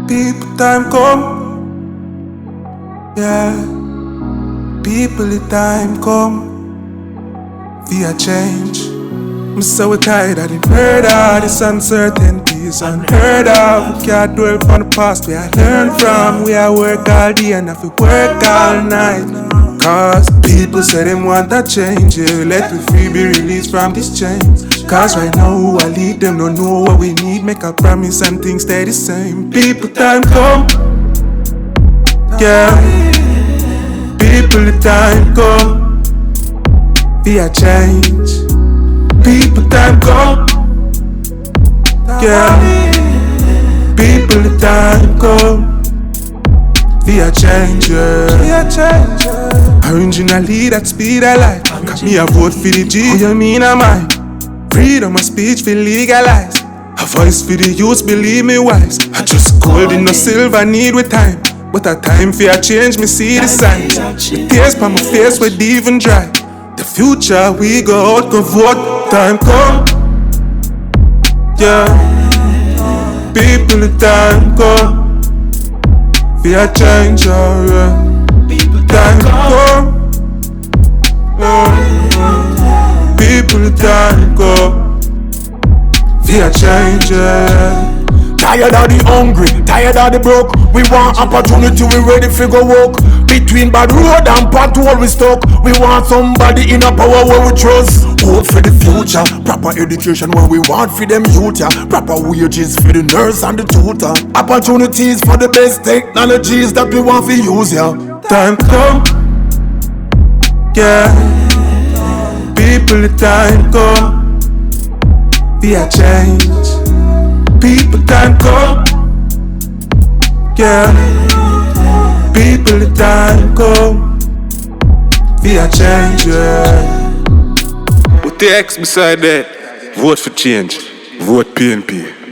People time come, yeah. People the time come, for a change. I'm so tired of the murder, this uncertainties unheard of. We can't dwell on the past, we are learn from. We are work all day and have to work all night. Cause people say them want a change, yeah. Let the free be released from these chains. Cause right now who I lead them don't know what we need. Make a promise and things stay the same. People time come, yeah. People the time come, be a change. People time come, yeah. People the time come, be a change, yeah. Originally that speed I like. Cause me a vote for the G. What you mean am I? Freedom of speech feel legalized. A voice for the youth, believe me wise. I just gold in no silver, need with time. But a time for a change, me see the signs. The tears from my face were even dry. The future we go out, go vote. Time come, yeah. People the time come, for a change, yeah. Time come, yeah. People the time come, for a change, yeah. Tired of the hungry, tired of the broke. We want opportunity, we ready for go walk. Between bad road and pothole we stuck. We want somebody in a power where we trust. Hope for the future, proper education where we want for them youth, yeah. Proper wages for the nurse and the tutor. Opportunities for the best technologies that we want to use, yeah. Time come, yeah. People the time come, be a change. People time come, yeah. People the time come, be a change, yeah. With the X beside that, vote for change, vote PNP.